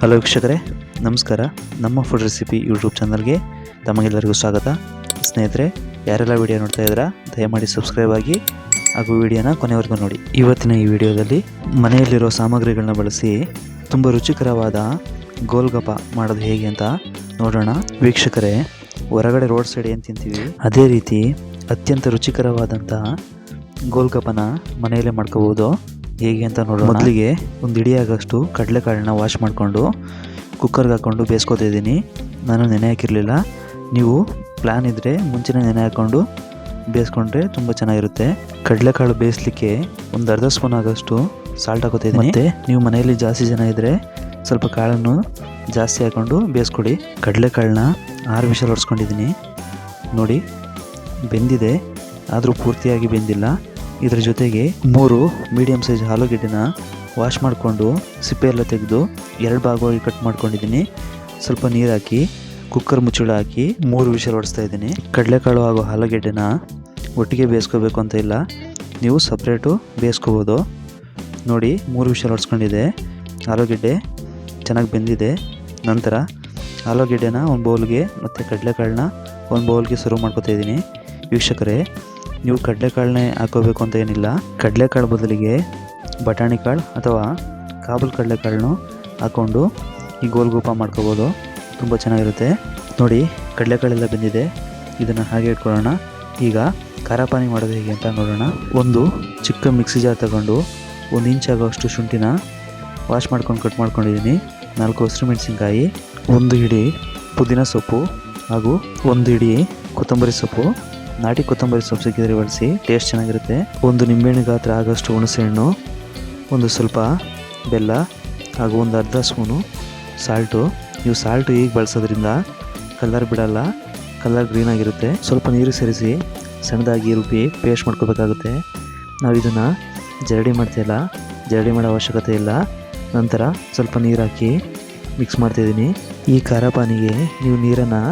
Hello ವೀಕ್ಷಕರೇ, ನಮಸ್ಕಾರ. ನಮ್ಮ ಫುಡ್ ರೆಸಿಪಿ ಯೂಟ್ಯೂಬ್ ಚಾನಲ್ಗೆ ತಮಗೆಲ್ಲರಿಗೂ ಸ್ವಾಗತ. ಸ್ನೇಹಿತರೆ, ಯಾರೆಲ್ಲ ವಿಡಿಯೋ ನೋಡ್ತಾ ಇದ್ದೀರಾ ದಯಮಾಡಿ ಸಬ್ಸ್ಕ್ರೈಬ್ ಆಗಿ ಹಾಗೂ ವಿಡಿಯೋನ ಕೊನೆವರೆಗೂ ನೋಡಿ. ಇವತ್ತಿನ ಈ ವಿಡಿಯೋದಲ್ಲಿ ಮನೆಯಲ್ಲಿರೋ ಸಾಮಗ್ರಿಗಳನ್ನ ಬಳಸಿ ತುಂಬ ರುಚಿಕರವಾದ ಗೋಲ್ಗಪ್ಪ ಮಾಡೋದು ಹೇಗೆ ಅಂತ ನೋಡೋಣ. ವೀಕ್ಷಕರೇ, ಹೊರಗಡೆ ರೋಡ್ ಸೈಡ್ ಏನು ತಿಂತೀವಿ ಅದೇ ರೀತಿ ಅತ್ಯಂತ ರುಚಿಕರವಾದಂತಹ ಗೋಲ್ಗಪ್ಪನ ಮನೆಯಲ್ಲೇ ಮಾಡ್ಕೋಬೋದು. ಹೇಗೆ ಅಂತ ನೋಡೋಣ. ಮೊದಲಿಗೆ ಒಂದು ಇಡಿಯಾಗಷ್ಟು ಕಡಲೆಕಾಳನ್ನ ವಾಶ್ ಮಾಡಿಕೊಂಡು ಕುಕ್ಕರ್ಗೆ ಹಾಕ್ಕೊಂಡು ಬೇಯಿಸ್ಕೊತಿದ್ದೀನಿ. ನಾನು ನೆನೆ ಹಾಕಿರಲಿಲ್ಲ. ನೀವು ಪ್ಲ್ಯಾನ್ ಇದ್ದರೆ ಮುಂಚೆನೇ ನೆನೆ ಹಾಕ್ಕೊಂಡು ಬೇಯಿಸ್ಕೊಂಡ್ರೆ ತುಂಬ ಚೆನ್ನಾಗಿರುತ್ತೆ. ಕಡಲೆಕಾಳು ಬೇಯಿಸ್ಲಿಕ್ಕೆ ಒಂದು ಅರ್ಧ ಸ್ಪೂನ್ ಆಗೋಷ್ಟು ಸಾಲ್ಟ್ ಹಾಕೋತಿದ್ದೀನಿ. ಮತ್ತು ನೀವು ಮನೆಯಲ್ಲಿ ಜಾಸ್ತಿ ಜನ ಇದ್ದರೆ ಸ್ವಲ್ಪ ಕಾಳನ್ನು ಜಾಸ್ತಿ ಹಾಕ್ಕೊಂಡು ಬೇಯಿಸ್ಕೊಡಿ. ಕಡಲೆಕಾಳನ್ನ 6 ವಿಷಲ್ ಹೊಡ್ಸ್ಕೊಂಡಿದ್ದೀನಿ. ನೋಡಿ, ಬೆಂದಿದೆ, ಆದರೂ ಪೂರ್ತಿಯಾಗಿ ಬೆಂದಿಲ್ಲ. ಇದರ ಜೊತೆಗೆ 3 ಮೀಡಿಯಮ್ ಸೈಜ್ ಆಲೂಗೆಡ್ಡೆನ ವಾಶ್ ಮಾಡಿಕೊಂಡು ಸಿಪ್ಪೆ ಎಲ್ಲ ತೆಗೆದು 2 ಭಾಗವಾಗಿ ಕಟ್ ಮಾಡ್ಕೊಂಡಿದ್ದೀನಿ. ಸ್ವಲ್ಪ ನೀರು ಹಾಕಿ ಕುಕ್ಕರ್ ಮುಚ್ಚಳ ಹಾಕಿ 3 ವಿಷಲ್ ಹೊಡಿಸ್ತಾ ಇದ್ದೀನಿ. ಕಡಲೆಕಾಳು ಹಾಗೂ ಆಲೂಗೆಡ್ಡೆನ ಒಟ್ಟಿಗೆ ಬೇಯಿಸ್ಕೋಬೇಕು ಅಂತ ಇಲ್ಲ, ನೀವು ಸಪ್ರೇಟು ಬೇಯಿಸ್ಕೋಬೋದು. ನೋಡಿ, 3 ವಿಷಲ್ ಹೊಡ್ಸ್ಕೊಂಡಿದೆ. ಆಲೂಗೆಡ್ಡೆ ಚೆನ್ನಾಗಿ ಬೆಂದಿದೆ. ನಂತರ ಆಲೂಗೆಡ್ಡೆನ ಒಂದು ಬೌಲ್ಗೆ ಮತ್ತು ಕಡಲೆಕಾಳನ್ನ ಒಂದು ಬೌಲ್ಗೆ ಸರ್ವ್ ಮಾಡ್ಕೊತಾ ಇದ್ದೀನಿ. ವೀಕ್ಷಕರೇ, ನೀವು ಕಡಲೆಕಾಳನ್ನೇ ಹಾಕೋಬೇಕು ಅಂತ ಏನಿಲ್ಲ. ಕಡಲೆಕಾಳು ಬದಲಿಗೆ ಬಟಾಣಿ ಕಾಳು ಅಥವಾ ಕಾಬೂಲ್ ಕಡಲೆಕಾಳನ್ನು ಹಾಕ್ಕೊಂಡು ಈ ಗೋಲ್ಗಪ್ಪ ಮಾಡ್ಕೋಬೋದು. ತುಂಬ ಚೆನ್ನಾಗಿರುತ್ತೆ. ನೋಡಿ, ಕಡಲೆಕಾಳೆಲ್ಲ ಬೆಂದಿದೆ. ಇದನ್ನು ಹಾಗೆ ಇಟ್ಕೊಳ್ಳೋಣ. ಈಗ ಖಾರ ಪಾನಿ ಮಾಡೋದು ಹೇಗೆ ಅಂತ ನೋಡೋಣ. ಒಂದು ಚಿಕ್ಕ ಮಿಕ್ಸಿ ಜಾರ್ ತಗೊಂಡು 1 ಇಂಚ್ ಆಗೋಷ್ಟು ಶುಂಠಿನ ವಾಶ್ ಮಾಡ್ಕೊಂಡು ಕಟ್ ಮಾಡ್ಕೊಂಡಿದ್ದೀನಿ. 4 ಹಸಿರುಮೆಣಸಿನ್ಕಾಯಿ, 1 ಹಿಡಿ ಪುದೀನ ಸೊಪ್ಪು ಹಾಗೂ 1 ಹಿಡಿ ಕೊತ್ತಂಬರಿ ಸೊಪ್ಪು. ನಾಟಿ ಕೊತ್ತಂಬರಿ ಸೊಪ್ಪು ಸಿಕ್ಕಿದ್ರೆ ಬಳಸಿ, ಟೇಸ್ಟ್ ಚೆನ್ನಾಗಿರುತ್ತೆ. 1 ನಿಂಬೆಹಣ್ಣು ಗಾತ್ರ ಆಗೋಷ್ಟು ಹುಣಸೆಹಣ್ಣು, ಒಂದು ಸ್ವಲ್ಪ ಬೆಲ್ಲ ಹಾಗೂ ಒಂದು ಅರ್ಧ ಸ್ಪೂನು ಸಾಲ್ಟು. ನೀವು ಸಾಲ್ಟು ಈಗ ಬಳಸೋದ್ರಿಂದ ಕಲರ್ ಬಿಡಲ್ಲ, ಕಲರ್ ಗ್ರೀನ್ ಆಗಿರುತ್ತೆ. ಸ್ವಲ್ಪ ನೀರು ಸೇರಿಸಿ ಸಣ್ಣದಾಗಿ ರುಬ್ಬಿ ಪೇಸ್ಟ್ ಮಾಡ್ಕೋಬೇಕಾಗುತ್ತೆ. ನಾವು ಇದನ್ನು ಜರಡಿ ಮಾಡ್ತಿಲ್ಲ, ಜರಡಿ ಮಾಡೋ ಅವಶ್ಯಕತೆ ಇಲ್ಲ. ನಂತರ ಸ್ವಲ್ಪ ನೀರು ಹಾಕಿ ಮಿಕ್ಸ್ ಮಾಡ್ತಾಯಿದ್ದೀನಿ. ಈ ಖಾರ ಪಾನಿಗೆ ನೀವು ನೀರನ್ನು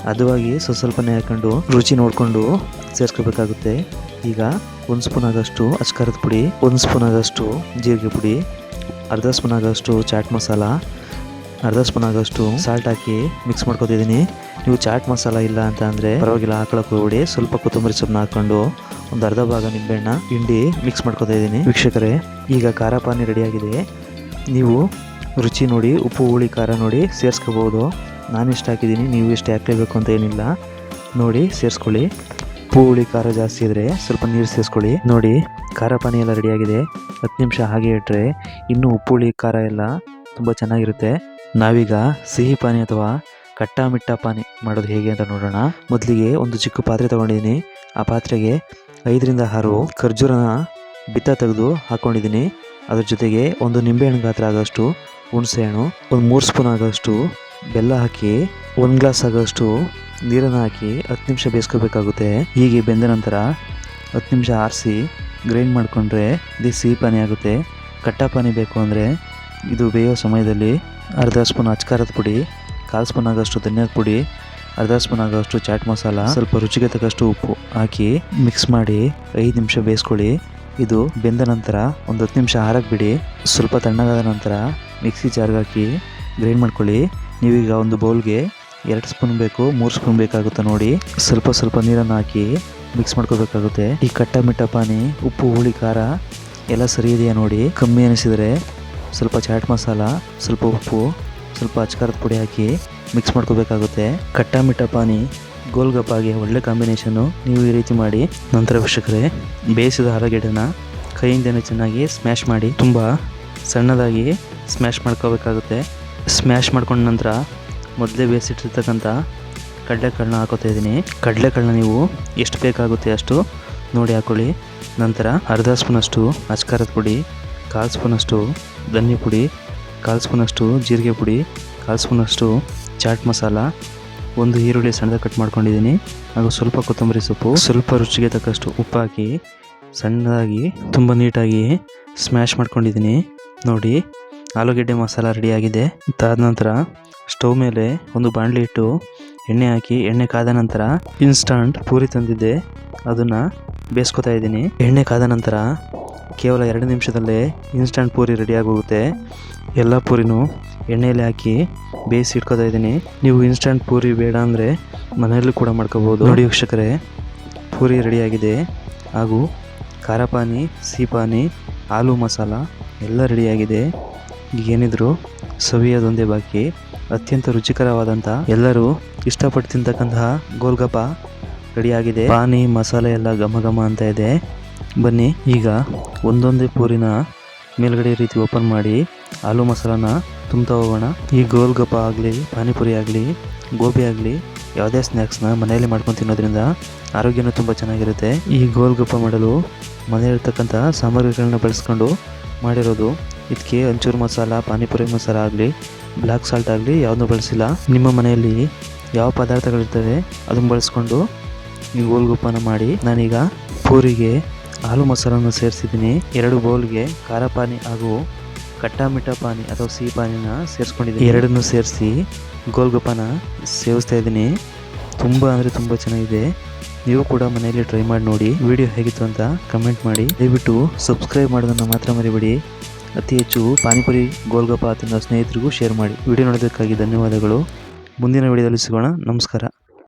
ಹದವಾಗಿ ಸ್ವಲ್ಪನೇ ಹಾಕೊಂಡು ರುಚಿ ನೋಡಿಕೊಂಡು ಸೇರಿಸ್ಕೋಬೇಕಾಗುತ್ತೆ. ಈಗ 1 ಸ್ಪೂನ್ ಆಗೋಷ್ಟು ಅಚ್ಕಾರದ ಪುಡಿ, 1 ಸ್ಪೂನ್ ಆಗೋಷ್ಟು ಜೀರಿಗೆ ಪುಡಿ, ಅರ್ಧ ಸ್ಪೂನ್ ಆಗೋಷ್ಟು ಚಾಟ್ ಮಸಾಲ, ಅರ್ಧ ಸ್ಪೂನ್ ಆಗೋಷ್ಟು ಸಾಲ್ಟ್ ಹಾಕಿ ಮಿಕ್ಸ್ ಮಾಡ್ಕೊತಿದ್ದೀನಿ. ನೀವು ಚಾಟ್ ಮಸಾಲ ಇಲ್ಲ ಅಂತ ಅಂದರೆ ಪರವಾಗಿಲ್ಲ, ಹಾಕೊಳಕ್ಕೆ ಹೋಗ್ಬಿಡಿ. ಸ್ವಲ್ಪ ಕೊತ್ತಂಬರಿ ಸೊಪ್ಪನ್ನ ಹಾಕ್ಕೊಂಡು ಒಂದು ಅರ್ಧ ಭಾಗ ನಿಂಬೆಹಣ್ಣ ಹಿಂಡಿ ಮಿಕ್ಸ್ ಮಾಡ್ಕೊತಾ ಇದ್ದೀನಿ. ವೀಕ್ಷಕರೇ, ಈಗ ಖಾರ ಪಾನಿ ರೆಡಿಯಾಗಿದೆ. ನೀವು ರುಚಿ ನೋಡಿ, ಉಪ್ಪು ಹುಳಿ ಖಾರ ನೋಡಿ ಸೇರಿಸ್ಕೋಬೋದು. ನಾನು ಇಷ್ಟು ಹಾಕಿದ್ದೀನಿ, ನೀವು ಇಷ್ಟು ಹಾಕಲೇಬೇಕು ಅಂತ ಏನಿಲ್ಲ. ನೋಡಿ ಸೇರಿಸ್ಕೊಳ್ಳಿ. ಉಪ್ಪು ಹುಳಿ ಖಾರ ಜಾಸ್ತಿ ಇದ್ದರೆ ಸ್ವಲ್ಪ ನೀರು ಸೇರಿಸ್ಕೊಳ್ಳಿ. ನೋಡಿ, ಖಾರ ಪಾನಿ ಎಲ್ಲ ರೆಡಿಯಾಗಿದೆ. 10 ನಿಮಿಷ ಹಾಗೆ ಇಟ್ಟರೆ ಇನ್ನೂ ಉಪ್ಪು ಹುಳಿ ಖಾರ ಎಲ್ಲ ತುಂಬ ಚೆನ್ನಾಗಿರುತ್ತೆ. ನಾವೀಗ ಸಿಹಿ ಪಾನಿ ಅಥವಾ ಕಟ್ಟ ಮಿಟ್ಟ ಪಾನಿ ಮಾಡೋದು ಹೇಗೆ ಅಂತ ನೋಡೋಣ. ಮೊದಲಿಗೆ ಒಂದು ಚಿಕ್ಕ ಪಾತ್ರೆ ತೊಗೊಂಡಿದ್ದೀನಿ. ಆ ಪಾತ್ರೆಗೆ 5 ರಿಂದ 6 ಖರ್ಜೂರನ ಬಿತ್ತ ತೆಗೆದು ಹಾಕ್ಕೊಂಡಿದ್ದೀನಿ. ಅದ್ರ ಜೊತೆಗೆ 1 ನಿಂಬೆಹಣ್ಣು ಗಾತ್ರ ಆಗೋಷ್ಟು ಹುಣಸೆಹಣ್ಣು, ಒಂದು 3 ಸ್ಪೂನ್ ಆಗೋಷ್ಟು ಬೆಲ್ಲ ಹಾಕಿ 1 ಗ್ಲಾಸ್ ಆಗೋಷ್ಟು ನೀರನ್ನು ಹಾಕಿ 10 ನಿಮಿಷ ಬೇಯಿಸ್ಕೋಬೇಕಾಗುತ್ತೆ. ಹೀಗೆ ಬೆಂದ ನಂತರ 10 ನಿಮಿಷ ಆರಿಸಿ ಗ್ರೈಂಡ್ ಮಾಡಿಕೊಂಡ್ರೆ ಇದು ಸಿಹಿ ಪಾನಿ ಆಗುತ್ತೆ. ಕಟ್ಟ ಪಾನಿ ಬೇಕು ಅಂದರೆ ಇದು ಬೇಯೋ ಸಮಯದಲ್ಲಿ ಅರ್ಧ ಸ್ಪೂನ್ ಅಚ್ಕಾರದ ಪುಡಿ, 1/4 ಸ್ಪೂನ್ ಆಗೋಷ್ಟು ಧನಿಯಾದ ಪುಡಿ, ಅರ್ಧ ಸ್ಪೂನ್ ಆಗೋಷ್ಟು ಚಾಟ್ ಮಸಾಲ, ಸ್ವಲ್ಪ ರುಚಿಗೆ ತಕ್ಕಷ್ಟು ಉಪ್ಪು ಹಾಕಿ ಮಿಕ್ಸ್ ಮಾಡಿ 5 ನಿಮಿಷ ಬೇಯಿಸ್ಕೊಳ್ಳಿ. ಇದು ಬೆಂದ ನಂತರ ಒಂದು 10 ನಿಮಿಷ ಆರಕ್ಕೆ ಬಿಡಿ. ಸ್ವಲ್ಪ ತಣ್ಣಗಾದ ನಂತರ ಮಿಕ್ಸಿ ಜಾರ್ಗೆ ಹಾಕಿ ಗ್ರೈಂಡ್ ಮಾಡ್ಕೊಳ್ಳಿ. ನೀವೀಗ ಒಂದು ಬೌಲ್ಗೆ 2 ಸ್ಪೂನ್ ಬೇಕು, 3 ಸ್ಪೂನ್ ಬೇಕಾಗುತ್ತೆ ನೋಡಿ. ಸ್ವಲ್ಪ ನೀರನ್ನು ಹಾಕಿ ಮಿಕ್ಸ್ ಮಾಡ್ಕೋಬೇಕಾಗುತ್ತೆ. ಈ ಕಟ್ಟ ಮಿಟ್ಟ ಪಾನಿ ಉಪ್ಪು ಹುಳಿ ಖಾರ ಎಲ್ಲ ಸರಿ ಇದೆಯಾ ನೋಡಿ. ಕಮ್ಮಿ ಅನಿಸಿದರೆ ಸ್ವಲ್ಪ ಚಾಟ್ ಮಸಾಲ, ಸ್ವಲ್ಪ ಉಪ್ಪು, ಸ್ವಲ್ಪ ಅಚ್ಕಾರದ ಪುಡಿ ಹಾಕಿ ಮಿಕ್ಸ್ ಮಾಡ್ಕೋಬೇಕಾಗುತ್ತೆ. ಕಟ್ಟ ಮಿಟ್ಟ ಪಾನಿ ಗೋಲ್ಗಪ್ಪಾಗೆ ಒಳ್ಳೆ ಕಾಂಬಿನೇಷನ್ನು. ನೀವು ಈ ರೀತಿ ಮಾಡಿ. ನಂತರ ವೀಕ್ಷಕರೇ, ಬೇಯಿಸಿದ ಆಲೂಗೆಡ್ಡೆನ ಕೈಯಿಂದನೇ ಚೆನ್ನಾಗಿ ಸ್ಮ್ಯಾಶ್ ಮಾಡಿ, ತುಂಬ ಸಣ್ಣದಾಗಿ ಸ್ಮ್ಯಾಶ್ ಮಾಡ್ಕೋಬೇಕಾಗುತ್ತೆ. ಸ್ಮ್ಯಾಶ್ ಮಾಡ್ಕೊಂಡ ನಂತರ ಮೊದಲೇ ಬೇಯಿಸಿಟ್ಟಿರ್ತಕ್ಕಂಥ ಕಡಲೆಕಾಳನ್ನ ಹಾಕೋತಾ ಇದ್ದೀನಿ. ಕಡಲೆಕಾಳನ್ನ ನೀವು ಎಷ್ಟು ಬೇಕಾಗುತ್ತೆ ಅಷ್ಟು ನೋಡಿ ಹಾಕ್ಕೊಳ್ಳಿ. ನಂತರ ಅರ್ಧ ಸ್ಪೂನಷ್ಟು ಅಚ್ಕಾರದ ಪುಡಿ, 1/4 ಸ್ಪೂನಷ್ಟು ಧನಿಯಾ ಪುಡಿ, 1/4 ಸ್ಪೂನಷ್ಟು ಜೀರಿಗೆ ಪುಡಿ, 1/4 ಸ್ಪೂನಷ್ಟು ಚಾಟ್ ಮಸಾಲ, 1 ಈರುಳ್ಳಿ ಸಣ್ಣದಾಗಿ ಕಟ್ ಮಾಡ್ಕೊಂಡಿದ್ದೀನಿ ಹಾಗೂ ಸ್ವಲ್ಪ ಕೊತ್ತಂಬರಿ ಸೊಪ್ಪು, ಸ್ವಲ್ಪ ರುಚಿಗೆ ತಕ್ಕಷ್ಟು ಉಪ್ಪು ಹಾಕಿ ಸಣ್ಣದಾಗಿ ತುಂಬ ನೀಟಾಗಿ ಸ್ಮ್ಯಾಶ್ ಮಾಡ್ಕೊಂಡಿದ್ದೀನಿ. ನೋಡಿ, ಆಲೂಗೆಡ್ಡೆ ಮಸಾಲ ರೆಡಿಯಾಗಿದೆ. ಅದಾದ ನಂತರ ಸ್ಟವ್ ಮೇಲೆ ಒಂದು ಬಾಣಲಿ ಇಟ್ಟು ಎಣ್ಣೆ ಹಾಕಿ, ಎಣ್ಣೆ ಕಾದ ನಂತರ ಇನ್ಸ್ಟಂಟ್ ಪೂರಿ ತಂದಿದ್ದೆ ಅದನ್ನು ಬೇಯಿಸ್ಕೊತಾ ಇದ್ದೀನಿ. ಎಣ್ಣೆ ಕಾದ ನಂತರ ಕೇವಲ 2 ನಿಮಿಷದಲ್ಲೇ ಇನ್ಸ್ಟಂಟ್ ಪೂರಿ ರೆಡಿಯಾಗಿ ಹೋಗುತ್ತೆ. ಎಲ್ಲ ಪೂರಿನೂ ಎಣ್ಣೆಯಲ್ಲಿ ಹಾಕಿ ಬೇಯಿಸಿ ಇಟ್ಕೊತಾ ಇದ್ದೀನಿ. ನೀವು ಇನ್ಸ್ಟಂಟ್ ಪೂರಿ ಬೇಡ ಅಂದರೆ ಮನೆಯಲ್ಲೂ ಕೂಡ ಮಾಡ್ಕೋಬೋದು. ನೋಡಿ ವೀಕ್ಷಕರೇ, ಪೂರಿ ರೆಡಿಯಾಗಿದೆ. ಹಾಗೂ ಖಾರ ಪಾನಿ, ಸಿಹಿ ಪಾನಿ, ಆಲೂ ಮಸಾಲ ಎಲ್ಲ ರೆಡಿಯಾಗಿದೆ. ಏನಿದ್ರು ಸವಿಯೋದೊಂದೇ ಬಾಕಿ. ಅತ್ಯಂತ ರುಚಿಕರವಾದಂಥ, ಎಲ್ಲರೂ ಇಷ್ಟಪಟ್ಟು ತಿಂತಕ್ಕಂತಹ ಗೋಲ್ಗಪ್ಪ ರೆಡಿಯಾಗಿದೆ. ಪಾನಿ ಮಸಾಲೆ ಎಲ್ಲ ಘಮ ಘಮ ಅಂತ ಇದೆ. ಬನ್ನಿ ಈಗ ಒಂದೊಂದೇ ಪೂರಿನ ಮೇಲ್ಗಡೆ ರೀತಿ ಓಪನ್ ಮಾಡಿ ಆಲೂ ಮಸಾಲಾನ ತುಂಬ್ತಾ ಹೋಗೋಣ. ಈ ಗೋಲ್ಗಪ್ಪ ಆಗಲಿ, ಪಾನಿಪುರಿ ಆಗಲಿ, ಗೋಬಿ ಆಗಲಿ, ಯಾವುದೇ ಸ್ನ್ಯಾಕ್ಸ್ನ ಮನೆಯಲ್ಲಿ ಮಾಡ್ಕೊಂಡು ತಿನ್ನೋದ್ರಿಂದ ಆರೋಗ್ಯನೂ ತುಂಬ ಚೆನ್ನಾಗಿರುತ್ತೆ. ಈ ಗೋಲ್ಗಪ್ಪ ಮಾಡಲು ಮನೆಯಲ್ಲಿರ್ತಕ್ಕಂಥ ಸಾಮಗ್ರಿಗಳನ್ನ ಬಳಸ್ಕೊಂಡು ಮಾಡಿರೋದು. ಇದಕ್ಕೆ ಒಂಚೂರು ಮಸಾಲ, ಪಾನಿಪುರಿ ಮಸಾಲ ಆಗಲಿ, ಬ್ಲ್ಯಾಕ್ ಸಾಲ್ಟ್ ಆಗಲಿ ಯಾವುದೂ ಬಳಸಿಲ್ಲ. ನಿಮ್ಮ ಮನೆಯಲ್ಲಿ ಯಾವ ಪದಾರ್ಥಗಳಿರ್ತವೆ ಅದನ್ನು ಬಳಸ್ಕೊಂಡು ಈ ಗೋಲ್ಗಪ್ಪನ ಮಾಡಿ. ನಾನೀಗ ಪೂರಿಗೆ ಆಲೂ ಮಸಾಲನ್ನು ಸೇರಿಸಿದ್ದೀನಿ. 2 ಬೌಲ್ಗೆ ಖಾರ ಪಾನಿ ಹಾಗೂ ಕಟ್ಟಾ ಮಿಠಾ ಪಾನಿ ಅಥವಾ ಸಿಹಿ ಪಾನಿನ ಸೇರಿಸ್ಕೊಂಡಿದ್ದೀನಿ. ಎರಡನ್ನೂ ಸೇರಿಸಿ ಗೋಲ್ಗಪ್ಪನ ಸೇವಿಸ್ತಾ ಇದ್ದೀನಿ. ತುಂಬ ಅಂದರೆ ತುಂಬ ಚೆನ್ನಾಗಿದೆ. ನೀವು ಕೂಡ ಮನೆಯಲ್ಲಿ ಟ್ರೈ ಮಾಡಿ ನೋಡಿ. ವಿಡಿಯೋ ಹೇಗಿತ್ತು ಅಂತ ಕಮೆಂಟ್ ಮಾಡಿ. ದಯವಿಟ್ಟು ಸಬ್ಸ್ಕ್ರೈಬ್ ಮಾಡೋದನ್ನು ಮಾತ್ರ ಮರಿಬೇಡಿ. ಅತಿ ಹೆಚ್ಚು ಪಾನಿಪುರಿ, ಗೋಲ್ಗಪ್ಪ ತಿನ್ನೋ ಸ್ನೇಹಿತರಿಗೂ ಶೇರ್ ಮಾಡಿ. ವಿಡಿಯೋ ನೋಡೋದಕ್ಕಾಗಿ ಧನ್ಯವಾದಗಳು. ಮುಂದಿನ ವಿಡಿಯೋದಲ್ಲಿ ಸಿಗೋಣ. ನಮಸ್ಕಾರ.